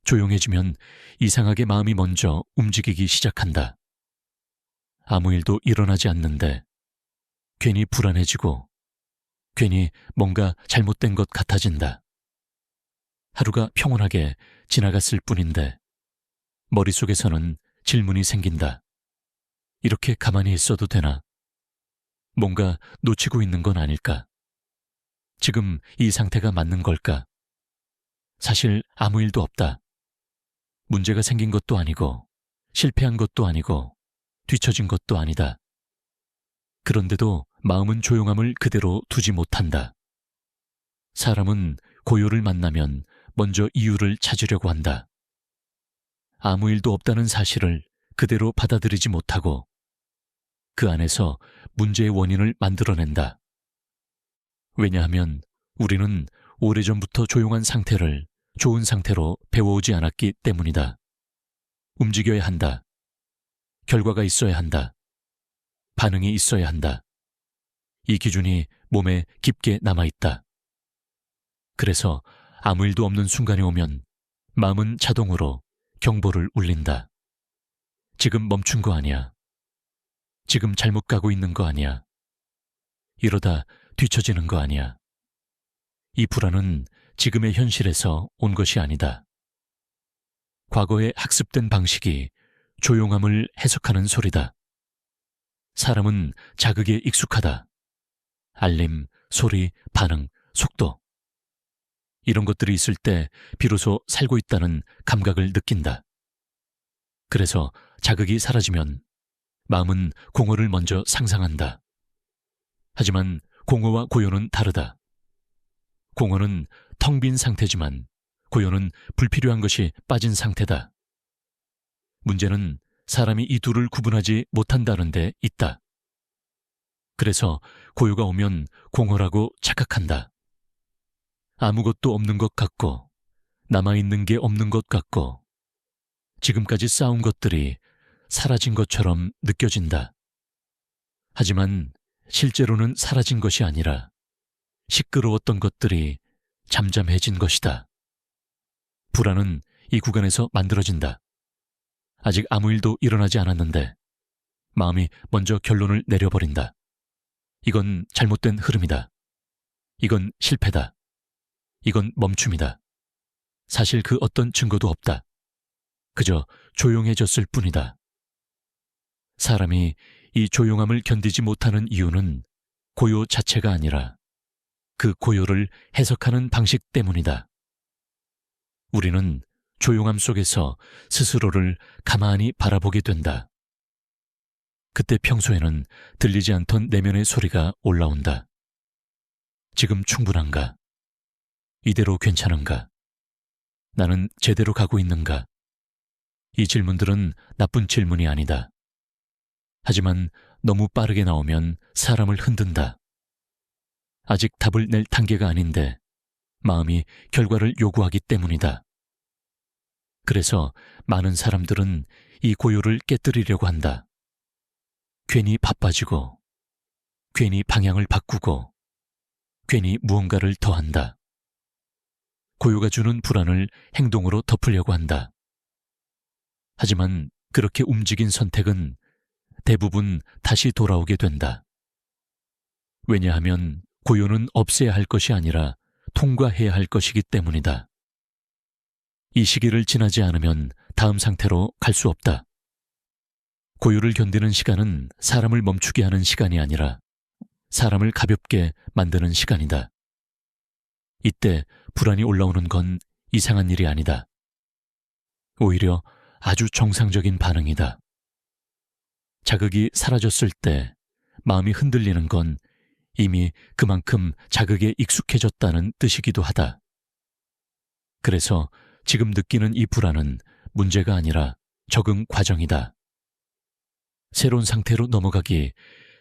조용해지면 이상하게 마음이 먼저 움직이기 시작한다. 아무 일도 일어나지 않는데 괜히 불안해지고 괜히 뭔가 잘못된 것 같아진다. 하루가 평온하게 지나갔을 뿐인데 머릿속에서는 질문이 생긴다. 이렇게 가만히 있어도 되나? 뭔가 놓치고 있는 건 아닐까? 지금 이 상태가 맞는 걸까? 사실 아무 일도 없다. 문제가 생긴 것도 아니고 실패한 것도 아니고 뒤처진 것도 아니다. 그런데도 마음은 조용함을 그대로 두지 못한다. 사람은 고요를 만나면 먼저 이유를 찾으려고 한다. 아무 일도 없다는 사실을 그대로 받아들이지 못하고 그 안에서 문제의 원인을 만들어낸다. 왜냐하면 우리는 오래전부터 조용한 상태를 좋은 상태로 배워오지 않았기 때문이다. 움직여야 한다. 결과가 있어야 한다. 반응이 있어야 한다. 이 기준이 몸에 깊게 남아있다. 그래서 아무 일도 없는 순간이 오면 마음은 자동으로 경보를 울린다. 지금 멈춘 거 아니야. 지금 잘못 가고 있는 거 아니야. 이러다 뒤처지는 거 아니야. 이 불안은 지금의 현실에서 온 것이 아니다. 과거에 학습된 방식이 조용함을 해석하는 소리다. 사람은 자극에 익숙하다. 알림, 소리, 반응, 속도. 이런 것들이 있을 때 비로소 살고 있다는 감각을 느낀다. 그래서 자극이 사라지면 마음은 공허를 먼저 상상한다. 하지만 공허와 고요는 다르다. 공허는 텅 빈 상태지만 고요는 불필요한 것이 빠진 상태다. 문제는 사람이 이 둘을 구분하지 못한다는 데 있다. 그래서 고요가 오면 공허라고 착각한다. 아무것도 없는 것 같고 남아있는 게 없는 것 같고 지금까지 쌓은 것들이 사라진 것처럼 느껴진다. 하지만 실제로는 사라진 것이 아니라 시끄러웠던 것들이 잠잠해진 것이다. 불안은 이 구간에서 만들어진다. 아직 아무 일도 일어나지 않았는데 마음이 먼저 결론을 내려버린다. 이건 잘못된 흐름이다. 이건 실패다. 이건 멈춤이다. 사실 그 어떤 증거도 없다. 그저 조용해졌을 뿐이다. 사람이 이 조용함을 견디지 못하는 이유는 고요 자체가 아니라 그 고요를 해석하는 방식 때문이다. 우리는 조용함 속에서 스스로를 가만히 바라보게 된다. 그때 평소에는 들리지 않던 내면의 소리가 올라온다. 지금 충분한가? 이대로 괜찮은가? 나는 제대로 가고 있는가? 이 질문들은 나쁜 질문이 아니다. 하지만 너무 빠르게 나오면 사람을 흔든다. 아직 답을 낼 단계가 아닌데 마음이 결과를 요구하기 때문이다. 그래서 많은 사람들은 이 고요를 깨뜨리려고 한다. 괜히 바빠지고, 괜히 방향을 바꾸고, 괜히 무언가를 더한다. 고요가 주는 불안을 행동으로 덮으려고 한다. 하지만 그렇게 움직인 선택은 대부분 다시 돌아오게 된다. 왜냐하면 고요는 없애야 할 것이 아니라 통과해야 할 것이기 때문이다. 이 시기를 지나지 않으면 다음 상태로 갈 수 없다. 고요를 견디는 시간은 사람을 멈추게 하는 시간이 아니라 사람을 가볍게 만드는 시간이다. 이때 불안이 올라오는 건 이상한 일이 아니다. 오히려 아주 정상적인 반응이다. 자극이 사라졌을 때 마음이 흔들리는 건 이미 그만큼 자극에 익숙해졌다는 뜻이기도 하다. 그래서 지금 느끼는 이 불안은 문제가 아니라 적응 과정이다. 새로운 상태로 넘어가기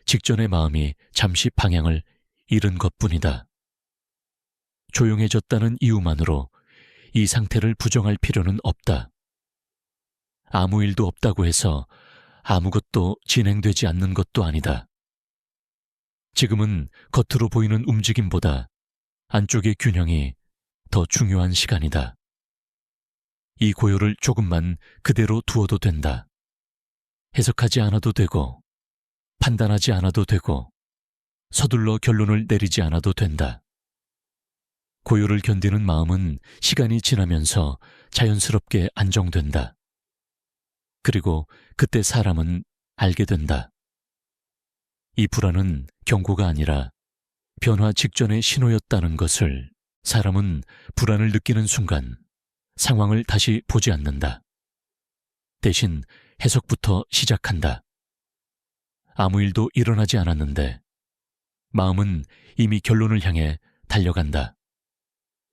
직전의 마음이 잠시 방향을 잃은 것뿐이다. 조용해졌다는 이유만으로 이 상태를 부정할 필요는 없다. 아무 일도 없다고 해서 아무것도 진행되지 않는 것도 아니다. 지금은 겉으로 보이는 움직임보다 안쪽의 균형이 더 중요한 시간이다. 이 고요를 조금만 그대로 두어도 된다. 해석하지 않아도 되고, 판단하지 않아도 되고, 서둘러 결론을 내리지 않아도 된다. 고요를 견디는 마음은 시간이 지나면서 자연스럽게 안정된다. 그리고 그때 사람은 알게 된다. 이 불안은 경고가 아니라 변화 직전의 신호였다는 것을 사람은 불안을 느끼는 순간 상황을 다시 보지 않는다. 대신 해석부터 시작한다. 아무 일도 일어나지 않았는데 마음은 이미 결론을 향해 달려간다.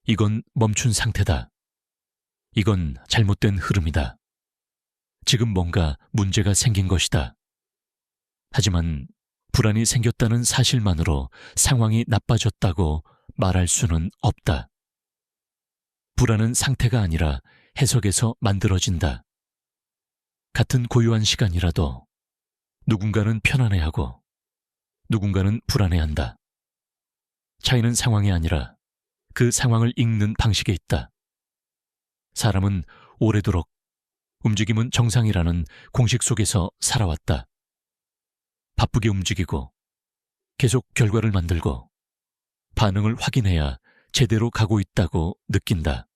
이건 멈춘 상태다. 이건 잘못된 흐름이다. 지금 뭔가 문제가 생긴 것이다. 하지만 불안이 생겼다는 사실만으로 상황이 나빠졌다고 말할 수는 없다. 불안은 상태가 아니라 해석에서 만들어진다. 같은 고요한 시간이라도 누군가는 편안해하고 누군가는 불안해한다. 차이는 상황이 아니라 그 상황을 읽는 방식에 있다. 사람은 오래도록 움직임은 정상이라는 공식 속에서 살아왔다. 바쁘게 움직이고 계속 결과를 만들고 반응을 확인해야 제대로 가고 있다고 느낀다.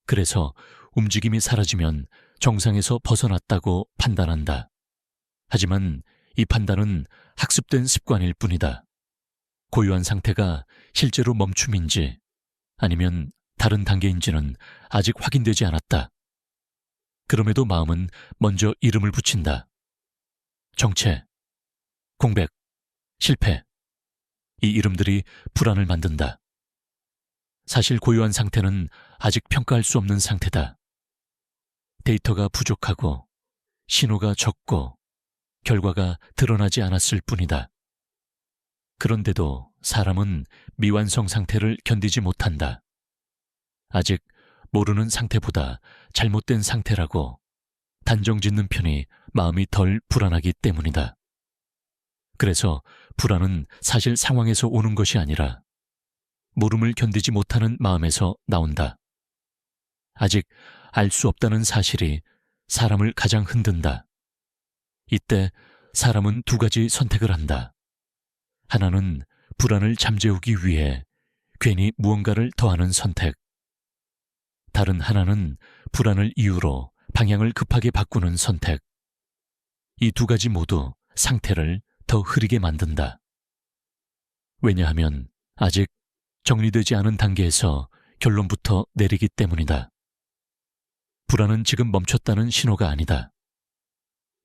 그래서 움직임이 사라지면 정상에서 벗어났다고 판단한다. 하지만 이 판단은 학습된 습관일 뿐이다. 고요한 상태가 실제로 멈춤인지 아니면 다른 단계인지는 아직 확인되지 않았다. 그럼에도 마음은 먼저 이름을 붙인다. 정체, 공백, 실패. 이 이름들이 불안을 만든다. 사실 고요한 상태는 아직 평가할 수 없는 상태다. 데이터가 부족하고 신호가 적고 결과가 드러나지 않았을 뿐이다. 그런데도 사람은 미완성 상태를 견디지 못한다. 아직 모르는 상태보다 잘못된 상태라고 단정 짓는 편이 마음이 덜 불안하기 때문이다. 그래서 불안은 사실 상황에서 오는 것이 아니라 모름을 견디지 못하는 마음에서 나온다. 아직 알 수 없다는 사실이 사람을 가장 흔든다. 이때 사람은 두 가지 선택을 한다. 하나는 불안을 잠재우기 위해 괜히 무언가를 더하는 선택. 다른 하나는 불안을 이유로 방향을 급하게 바꾸는 선택. 이 두 가지 모두 상태를 더 흐리게 만든다. 왜냐하면 아직 정리되지 않은 단계에서 결론부터 내리기 때문이다. 불안은 지금 멈췄다는 신호가 아니다.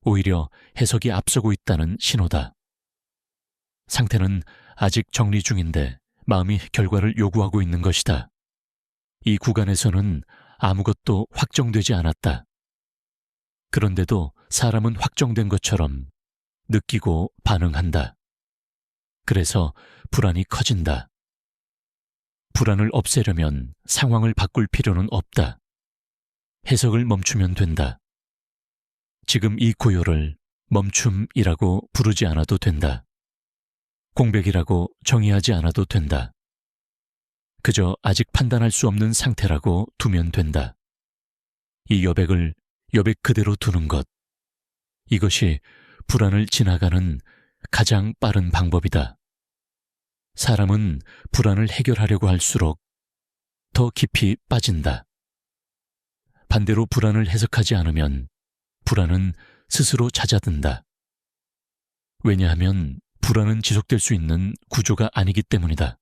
오히려 해석이 앞서고 있다는 신호다. 상태는 아직 정리 중인데 마음이 결과를 요구하고 있는 것이다. 이 구간에서는 아무것도 확정되지 않았다. 그런데도 사람은 확정된 것처럼 느끼고 반응한다. 그래서 불안이 커진다. 불안을 없애려면 상황을 바꿀 필요는 없다. 해석을 멈추면 된다. 지금 이 고요를 멈춤이라고 부르지 않아도 된다. 공백이라고 정의하지 않아도 된다. 그저 아직 판단할 수 없는 상태라고 두면 된다. 이 여백을 여백 그대로 두는 것. 이것이 불안을 지나가는 가장 빠른 방법이다. 사람은 불안을 해결하려고 할수록 더 깊이 빠진다. 반대로 불안을 해석하지 않으면 불안은 스스로 잦아든다. 왜냐하면 불안은 지속될 수 있는 구조가 아니기 때문이다.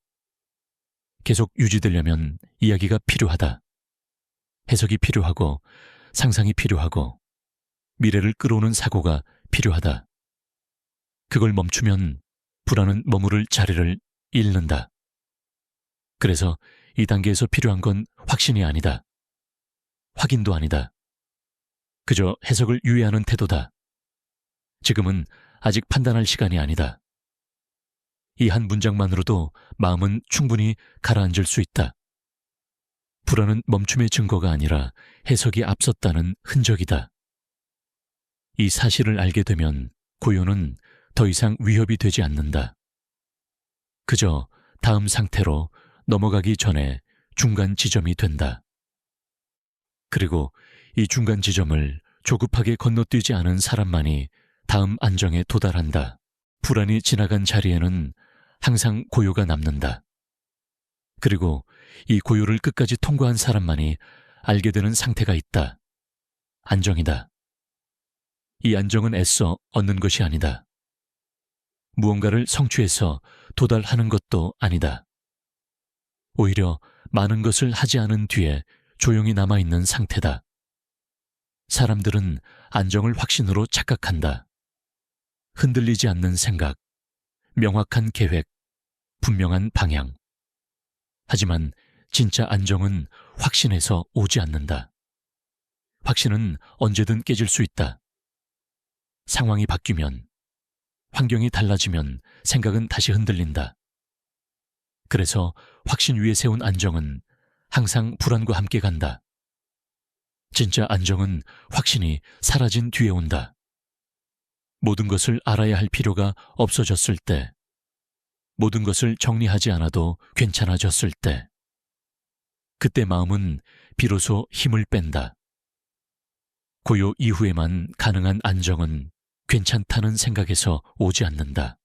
계속 유지되려면 이야기가 필요하다. 해석이 필요하고 상상이 필요하고 미래를 끌어오는 사고가 필요하다. 그걸 멈추면 불안은 머무를 자리를 잃는다. 그래서 이 단계에서 필요한 건 확신이 아니다. 확인도 아니다. 그저 해석을 유예하는 태도다. 지금은 아직 판단할 시간이 아니다. 이 한 문장만으로도 마음은 충분히 가라앉을 수 있다. 불안은 멈춤의 증거가 아니라 해석이 앞섰다는 흔적이다. 이 사실을 알게 되면 고요는 더 이상 위협이 되지 않는다. 그저 다음 상태로 넘어가기 전에 중간 지점이 된다. 그리고 이 중간 지점을 조급하게 건너뛰지 않은 사람만이 다음 안정에 도달한다. 불안이 지나간 자리에는 항상 고요가 남는다. 그리고 이 고요를 끝까지 통과한 사람만이 알게 되는 상태가 있다. 안정이다. 이 안정은 애써 얻는 것이 아니다. 무언가를 성취해서 도달하는 것도 아니다. 오히려 많은 것을 하지 않은 뒤에 조용히 남아있는 상태다. 사람들은 안정을 확신으로 착각한다. 흔들리지 않는 생각, 명확한 계획, 분명한 방향. 하지만 진짜 안정은 확신에서 오지 않는다. 확신은 언제든 깨질 수 있다. 상황이 바뀌면, 환경이 달라지면 생각은 다시 흔들린다. 그래서 확신 위에 세운 안정은 항상 불안과 함께 간다. 진짜 안정은 확신이 사라진 뒤에 온다. 모든 것을 알아야 할 필요가 없어졌을 때, 모든 것을 정리하지 않아도 괜찮아졌을 때, 그때 마음은 비로소 힘을 뺀다. 고요 이후에만 가능한 안정은 괜찮다는 생각에서 오지 않는다.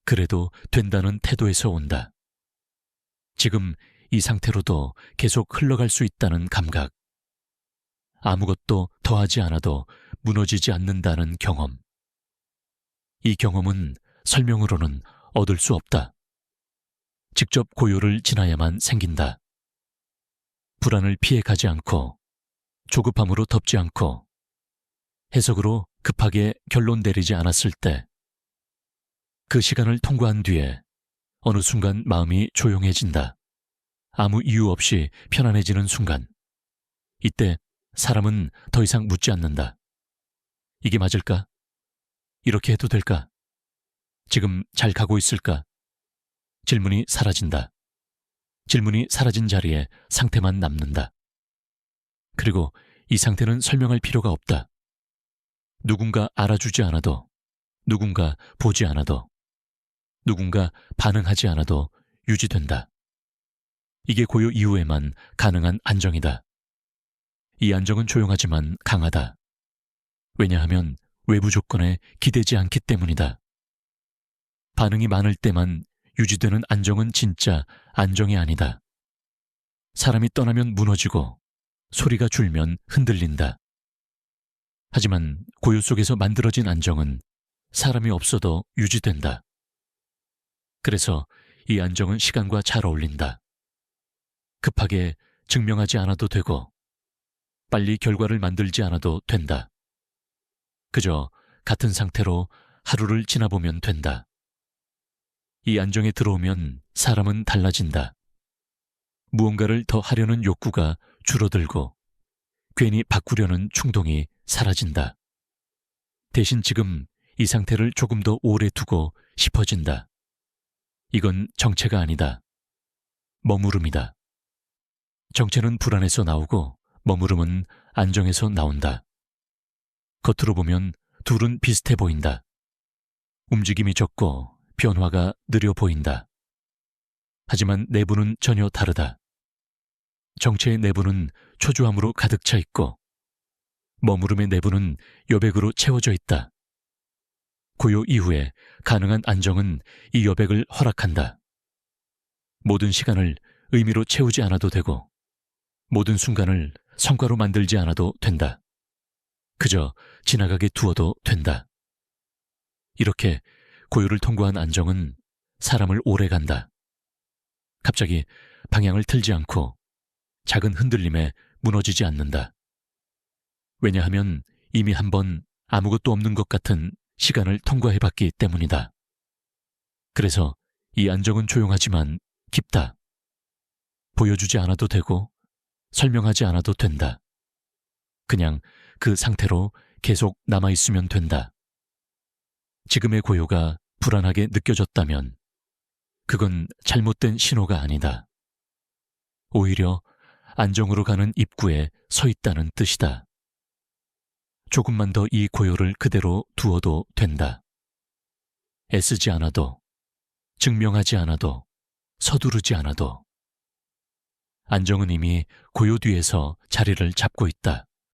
그래도 된다는 태도에서 온다. 지금 이 상태로도 계속 흘러갈 수 있다는 감각. 아무것도 더하지 않아도 무너지지 않는다는 경험. 이 경험은 설명으로는 얻을 수 없다. 직접 고요를 지나야만 생긴다. 불안을 피해 가지 않고, 조급함으로 덮지 않고, 해석으로 급하게 결론 내리지 않았을 때, 그 시간을 통과한 뒤에 어느 순간 마음이 조용해진다. 아무 이유 없이 편안해지는 순간, 이때 사람은 더 이상 묻지 않는다. 이게 맞을까? 이렇게 해도 될까? 지금 잘 가고 있을까? 질문이 사라진다. 질문이 사라진 자리에 상태만 남는다. 그리고 이 상태는 설명할 필요가 없다. 누군가 알아주지 않아도, 누군가 보지 않아도, 누군가 반응하지 않아도 유지된다. 이게 고요 이후에만 가능한 안정이다. 이 안정은 조용하지만 강하다. 왜냐하면 외부 조건에 기대지 않기 때문이다. 반응이 많을 때만 유지되는 안정은 진짜 안정이 아니다. 사람이 떠나면 무너지고 소리가 줄면 흔들린다. 하지만 고요 속에서 만들어진 안정은 사람이 없어도 유지된다. 그래서 이 안정은 시간과 잘 어울린다. 급하게 증명하지 않아도 되고 빨리 결과를 만들지 않아도 된다. 그저 같은 상태로 하루를 지나보면 된다. 이 안정에 들어오면 사람은 달라진다. 무언가를 더 하려는 욕구가 줄어들고 괜히 바꾸려는 충동이 사라진다. 대신 지금 이 상태를 조금 더 오래 두고 싶어진다. 이건 정체가 아니다. 머무름이다. 정체는 불안에서 나오고 머무름은 안정에서 나온다. 겉으로 보면 둘은 비슷해 보인다. 움직임이 적고 변화가 느려 보인다. 하지만 내부는 전혀 다르다. 정체의 내부는 초조함으로 가득 차 있고 머무름의 내부는 여백으로 채워져 있다. 고요 이후에 가능한 안정은 이 여백을 허락한다. 모든 시간을 의미로 채우지 않아도 되고 모든 순간을 성과로 만들지 않아도 된다. 그저 지나가게 두어도 된다. 이렇게 고요를 통과한 안정은 사람을 오래 간다. 갑자기 방향을 틀지 않고 작은 흔들림에 무너지지 않는다. 왜냐하면 이미 한번 아무것도 없는 것 같은 시간을 통과해봤기 때문이다. 그래서 이 안정은 조용하지만 깊다. 보여주지 않아도 되고 설명하지 않아도 된다. 그냥 그 상태로 계속 남아있으면 된다. 지금의 고요가 불안하게 느껴졌다면 그건 잘못된 신호가 아니다. 오히려 안정으로 가는 입구에 서 있다는 뜻이다. 조금만 더 이 고요를 그대로 두어도 된다. 애쓰지 않아도, 증명하지 않아도, 서두르지 않아도. 안정은 이미 고요 뒤에서 자리를 잡고 있다.